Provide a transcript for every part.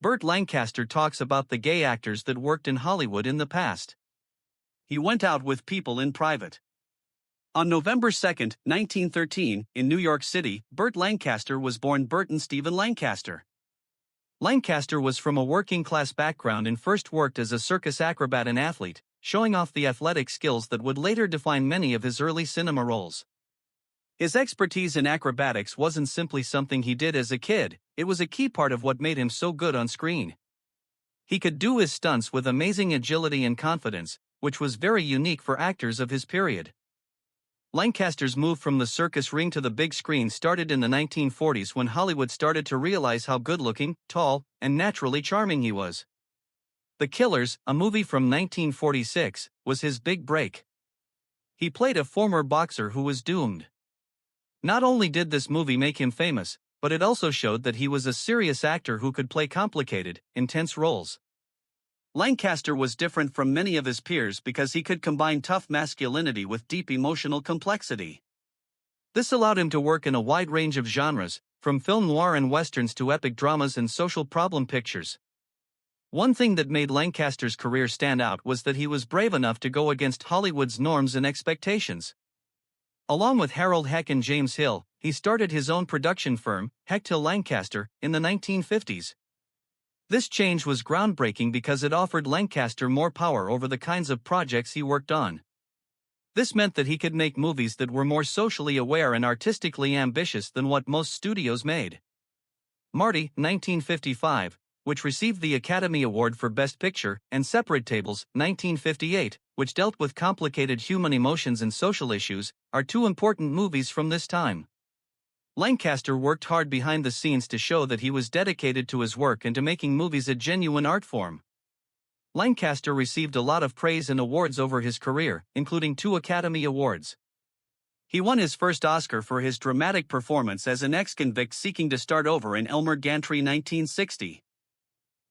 Burt Lancaster talks about the gay actors that worked in Hollywood in the past. He went out with people in private. On November 2, 1913, in New York City, Burt Lancaster was born Burton Stephen Lancaster. Lancaster was from a working-class background and first worked as a circus acrobat and athlete, showing off the athletic skills that would later define many of his early cinema roles. His expertise in acrobatics wasn't simply something he did as a kid, it was a key part of what made him so good on screen. He could do his stunts with amazing agility and confidence, which was very unique for actors of his period. Lancaster's move from the circus ring to the big screen started in the 1940s when Hollywood started to realize how good-looking, tall, and naturally charming he was. The Killers, a movie from 1946, was his big break. He played a former boxer who was doomed. Not only did this movie make him famous, but it also showed that he was a serious actor who could play complicated, intense roles. Lancaster was different from many of his peers because he could combine tough masculinity with deep emotional complexity. This allowed him to work in a wide range of genres, from film noir and westerns to epic dramas and social problem pictures. One thing that made Lancaster's career stand out was that he was brave enough to go against Hollywood's norms and expectations. Along with Harold Heck and James Hill, he started his own production firm, Heck Hill Lancaster, in the 1950s. This change was groundbreaking because it offered Lancaster more power over the kinds of projects he worked on. This meant that he could make movies that were more socially aware and artistically ambitious than what most studios made. Marty, 1955, which received the Academy Award for Best Picture, and Separate Tables, 1958, which dealt with complicated human emotions and social issues, are two important movies from this time. Lancaster worked hard behind the scenes to show that he was dedicated to his work and to making movies a genuine art form. Lancaster received a lot of praise and awards over his career, including 2 Academy Awards. He won his first Oscar for his dramatic performance as an ex-convict seeking to start over in Elmer Gantry 1960.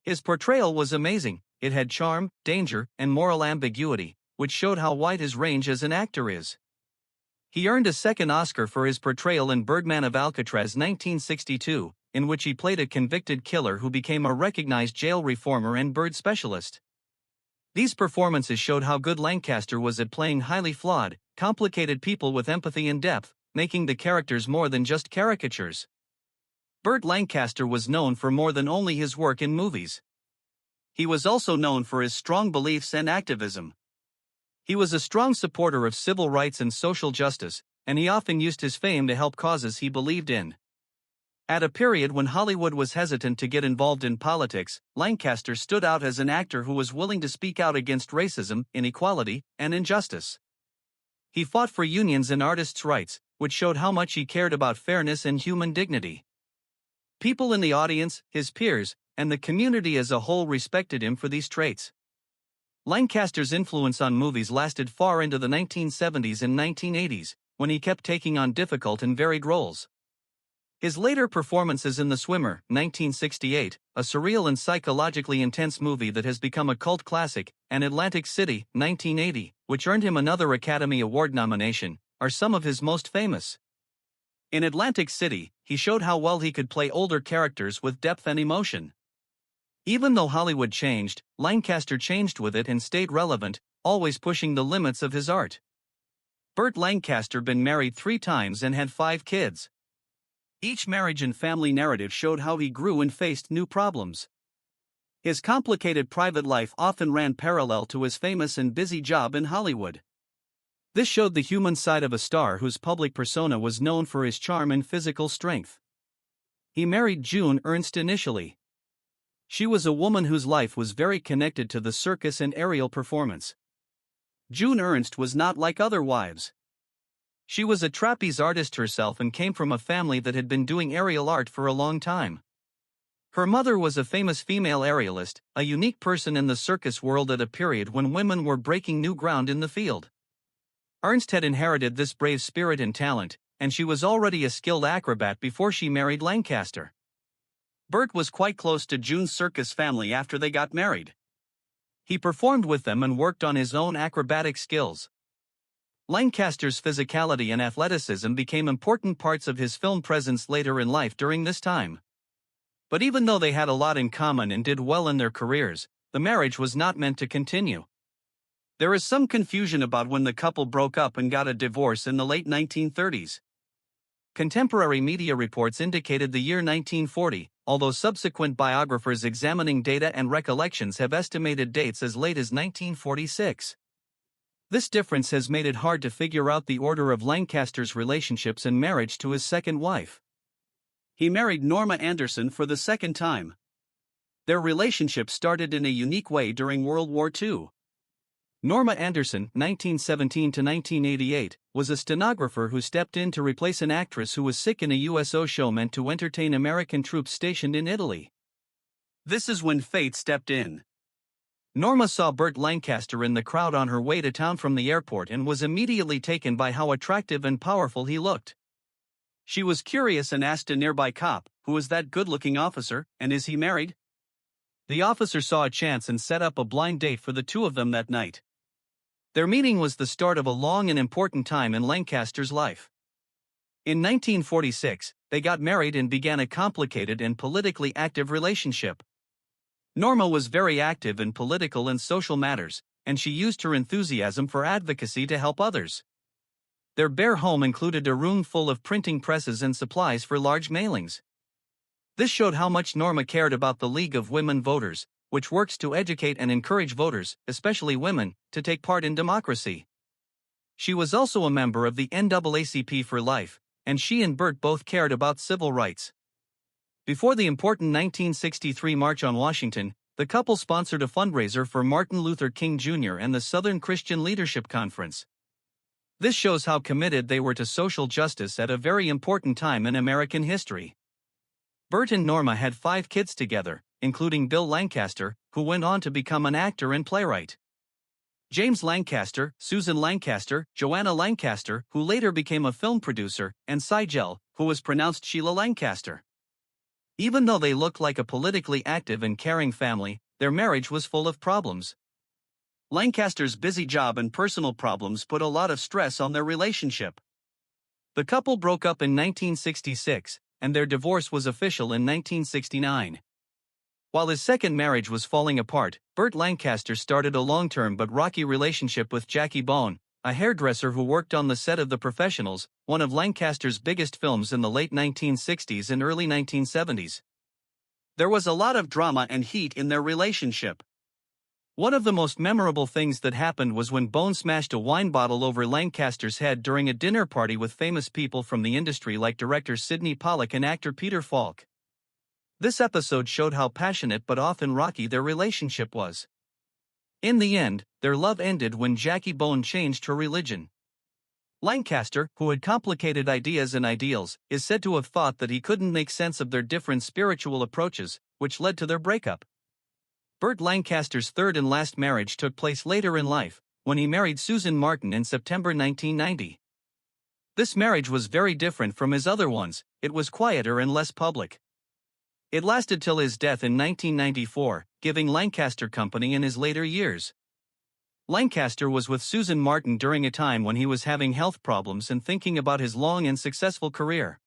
His portrayal was amazing, it had charm, danger, and moral ambiguity, which showed how wide his range as an actor is. He earned a second Oscar for his portrayal in Birdman of Alcatraz 1962, in which he played a convicted killer who became a recognized jail reformer and bird specialist. These performances showed how good Lancaster was at playing highly flawed, complicated people with empathy and depth, making the characters more than just caricatures. Burt Lancaster was known for more than only his work in movies. He was also known for his strong beliefs and activism. He was a strong supporter of civil rights and social justice, and he often used his fame to help causes he believed in. At a period when Hollywood was hesitant to get involved in politics, Lancaster stood out as an actor who was willing to speak out against racism, inequality, and injustice. He fought for unions and artists' rights, which showed how much he cared about fairness and human dignity. People in the audience, his peers, and the community as a whole respected him for these traits. Lancaster's influence on movies lasted far into the 1970s and 1980s, when he kept taking on difficult and varied roles. His later performances in The Swimmer, 1968, a surreal and psychologically intense movie that has become a cult classic, and Atlantic City, 1980, which earned him another Academy Award nomination, are some of his most famous. In Atlantic City, he showed how well he could play older characters with depth and emotion. Even though Hollywood changed, Lancaster changed with it and stayed relevant, always pushing the limits of his art. Burt Lancaster been married 3 times and had 5 kids. Each marriage and family narrative showed how he grew and faced new problems. His complicated private life often ran parallel to his famous and busy job in Hollywood. This showed the human side of a star whose public persona was known for his charm and physical strength. He married June Ernst initially. She was a woman whose life was very connected to the circus and aerial performance. June Ernst was not like other wives. She was a trapeze artist herself and came from a family that had been doing aerial art for a long time. Her mother was a famous female aerialist, a unique person in the circus world at a period when women were breaking new ground in the field. Ernst had inherited this brave spirit and talent, and she was already a skilled acrobat before she married Lancaster. Burt was quite close to June's circus family after they got married. He performed with them and worked on his own acrobatic skills. Lancaster's physicality and athleticism became important parts of his film presence later in life during this time. But even though they had a lot in common and did well in their careers, the marriage was not meant to continue. There is some confusion about when the couple broke up and got a divorce in the late 1930s. Contemporary media reports indicated the year 1940, although subsequent biographers examining data and recollections have estimated dates as late as 1946. This difference has made it hard to figure out the order of Lancaster's relationships and marriage to his second wife. He married Norma Anderson for the second time. Their relationship started in a unique way during World War II. Norma Anderson, 1917 to 1988, was a stenographer who stepped in to replace an actress who was sick in a USO show meant to entertain American troops stationed in Italy. This is when fate stepped in. Norma saw Burt Lancaster in the crowd on her way to town from the airport and was immediately taken by how attractive and powerful he looked. She was curious and asked a nearby cop, "Who is that good-looking officer, and is he married?" The officer saw a chance and set up a blind date for the two of them that night. Their meeting was the start of a long and important time in Lancaster's life. In 1946, they got married and began a complicated and politically active relationship. Norma was very active in political and social matters, and she used her enthusiasm for advocacy to help others. Their bare home included a room full of printing presses and supplies for large mailings. This showed how much Norma cared about the League of Women Voters, which works to educate and encourage voters, especially women, to take part in democracy. She was also a member of the NAACP for Life, and she and Burt both cared about civil rights. Before the important 1963 March on Washington, the couple sponsored a fundraiser for Martin Luther King Jr. and the Southern Christian Leadership Conference. This shows how committed they were to social justice at a very important time in American history. Burt and Norma had 5 kids together, including Bill Lancaster, who went on to become an actor and playwright. James Lancaster, Susan Lancaster, Joanna Lancaster, who later became a film producer, and Sigel, who was pronounced Sheila Lancaster. Even though they looked like a politically active and caring family, their marriage was full of problems. Lancaster's busy job and personal problems put a lot of stress on their relationship. The couple broke up in 1966, and their divorce was official in 1969. While his second marriage was falling apart, Burt Lancaster started a long-term but rocky relationship with Jackie Bone, a hairdresser who worked on the set of The Professionals, one of Lancaster's biggest films in the late 1960s and early 1970s. There was a lot of drama and heat in their relationship. One of the most memorable things that happened was when Bone smashed a wine bottle over Lancaster's head during a dinner party with famous people from the industry like director Sidney Pollack and actor Peter Falk. This episode showed how passionate but often rocky their relationship was. In the end, their love ended when Jackie Bone changed her religion. Lancaster, who had complicated ideas and ideals, is said to have thought that he couldn't make sense of their different spiritual approaches, which led to their breakup. Burt Lancaster's third and last marriage took place later in life, when he married Susan Martin in September 1990. This marriage was very different from his other ones. It was quieter and less public. It lasted till his death in 1994, giving Lancaster company in his later years. Lancaster was with Susan Martin during a time when he was having health problems and thinking about his long and successful career.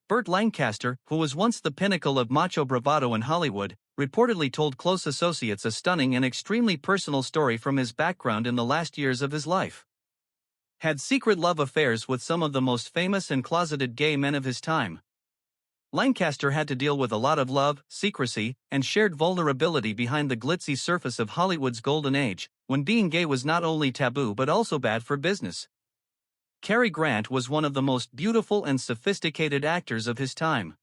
Burt Lancaster, who was once the pinnacle of macho bravado in Hollywood, reportedly told close associates a stunning and extremely personal story from his background in the last years of his life. Had secret love affairs with some of the most famous and closeted gay men of his time. Lancaster had to deal with a lot of love, secrecy, and shared vulnerability behind the glitzy surface of Hollywood's golden age, when being gay was not only taboo but also bad for business. Cary Grant was one of the most beautiful and sophisticated actors of his time.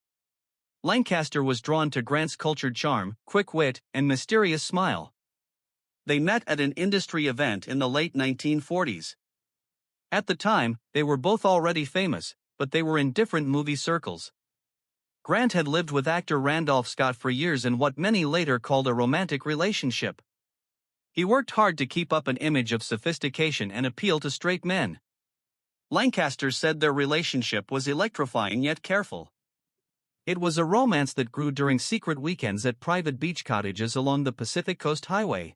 Lancaster was drawn to Grant's cultured charm, quick wit, and mysterious smile. They met at an industry event in the late 1940s. At the time, they were both already famous, but they were in different movie circles. Grant had lived with actor Randolph Scott for years in what many later called a romantic relationship. He worked hard to keep up an image of sophistication and appeal to straight men. Lancaster said their relationship was electrifying yet careful. It was a romance that grew during secret weekends at private beach cottages along the Pacific Coast Highway.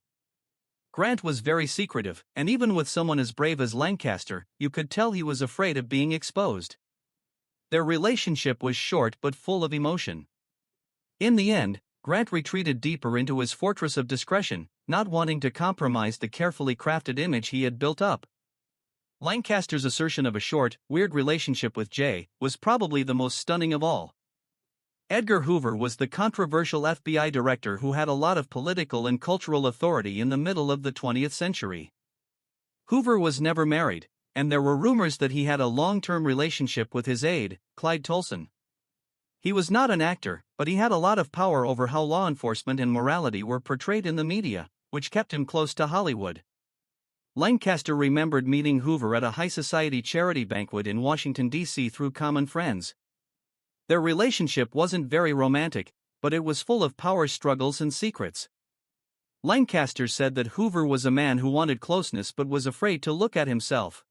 Grant was very secretive, and even with someone as brave as Lancaster, you could tell he was afraid of being exposed. Their relationship was short but full of emotion. In the end, Grant retreated deeper into his fortress of discretion, not wanting to compromise the carefully crafted image he had built up. Lancaster's assertion of a short, weird relationship with Jay was probably the most stunning of all. Edgar Hoover was the controversial FBI director who had a lot of political and cultural authority in the middle of the 20th century. Hoover was never married, and there were rumors that he had a long-term relationship with his aide, Clyde Tolson. He was not an actor, but he had a lot of power over how law enforcement and morality were portrayed in the media, which kept him close to Hollywood. Lancaster remembered meeting Hoover at a high society charity banquet in Washington, D.C. through common friends. Their relationship wasn't very romantic, but it was full of power struggles and secrets. Lancaster said that Hoover was a man who wanted closeness but was afraid to look at himself.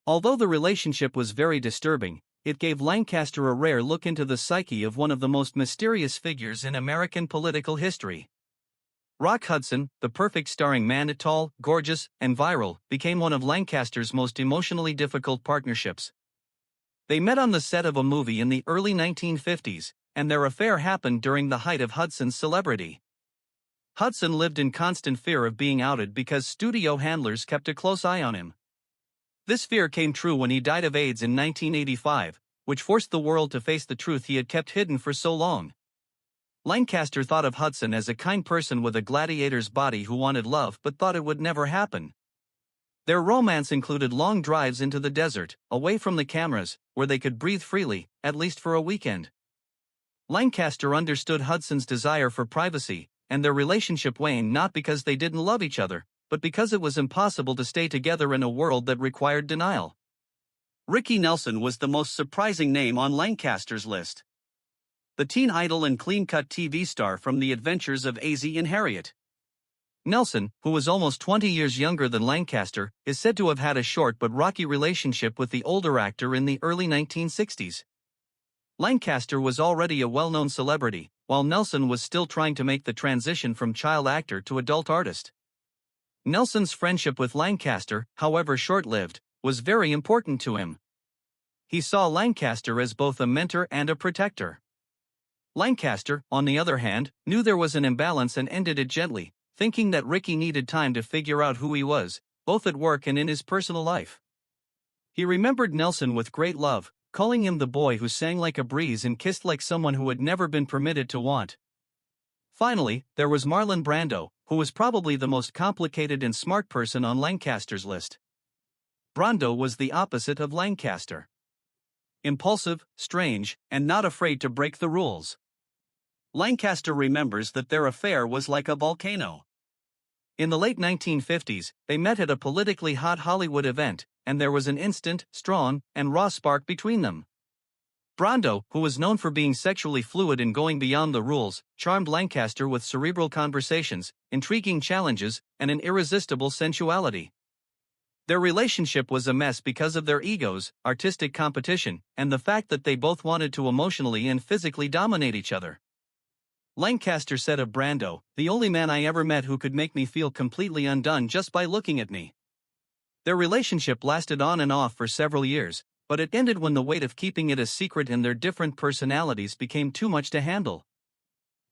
Although the relationship was very disturbing, it gave Lancaster a rare look into the psyche of one of the most mysterious figures in American political history. Rock Hudson, the perfect starring man, tall, gorgeous, and viral, became one of Lancaster's most emotionally difficult partnerships. They met on the set of a movie in the early 1950s, and their affair happened during the height of Hudson's celebrity. Hudson lived in constant fear of being outed because studio handlers kept a close eye on him. This fear came true when he died of AIDS in 1985, which forced the world to face the truth he had kept hidden for so long. Lancaster thought of Hudson as a kind person with a gladiator's body who wanted love but thought it would never happen. Their romance included long drives into the desert, away from the cameras, where they could breathe freely, at least for a weekend. Lancaster understood Hudson's desire for privacy, and their relationship waned not because they didn't love each other, but because it was impossible to stay together in a world that required denial. Ricky Nelson was the most surprising name on Lancaster's list. The teen idol and clean-cut TV star from The Adventures of Ozzie and Harriet. Nelson, who was almost 20 years younger than Lancaster, is said to have had a short but rocky relationship with the older actor in the early 1960s. Lancaster was already a well-known celebrity, while Nelson was still trying to make the transition from child actor to adult artist. Nelson's friendship with Lancaster, however short-lived, was very important to him. He saw Lancaster as both a mentor and a protector. Lancaster, on the other hand, knew there was an imbalance and ended it gently, thinking that Ricky needed time to figure out who he was, both at work and in his personal life. He remembered Nelson with great love, calling him the boy who sang like a breeze and kissed like someone who had never been permitted to want. Finally, there was Marlon Brando, who was probably the most complicated and smart person on Lancaster's list. Brando was the opposite of Lancaster. Impulsive, strange, and not afraid to break the rules. Lancaster remembers that their affair was like a volcano. In the late 1950s, they met at a politically hot Hollywood event, and there was an instant, strong, and raw spark between them. Brando, who was known for being sexually fluid and going beyond the rules, charmed Lancaster with cerebral conversations, intriguing challenges, and an irresistible sensuality. Their relationship was a mess because of their egos, artistic competition, and the fact that they both wanted to emotionally and physically dominate each other. Lancaster said of Brando, "The only man I ever met who could make me feel completely undone just by looking at me." Their relationship lasted on and off for several years, but it ended when the weight of keeping it a secret and their different personalities became too much to handle.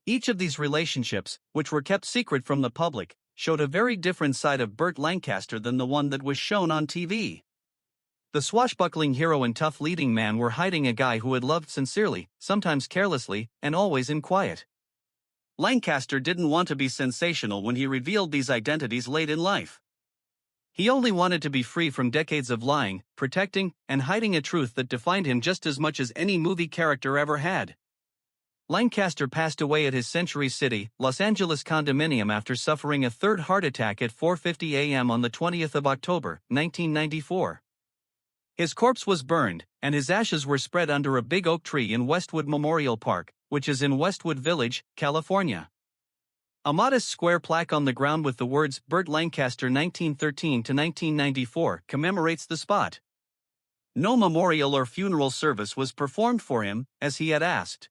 Each of these relationships, which were kept secret from the public, showed a very different side of Burt Lancaster than the one that was shown on TV. The swashbuckling hero and tough leading man were hiding a guy who had loved sincerely, sometimes carelessly, and always in quiet. Lancaster didn't want to be sensational when he revealed these identities late in life. He only wanted to be free from decades of lying, protecting, and hiding a truth that defined him just as much as any movie character ever had. Lancaster passed away at his Century City, Los Angeles condominium after suffering a third heart attack at 4:50 a.m. on the 20th of October, 1994. His corpse was burned, and his ashes were spread under a big oak tree in Westwood Memorial Park, which is in Westwood Village, California. A modest square plaque on the ground with the words Burt Lancaster 1913 to 1994 commemorates the spot. No memorial or funeral service was performed for him, as he had asked.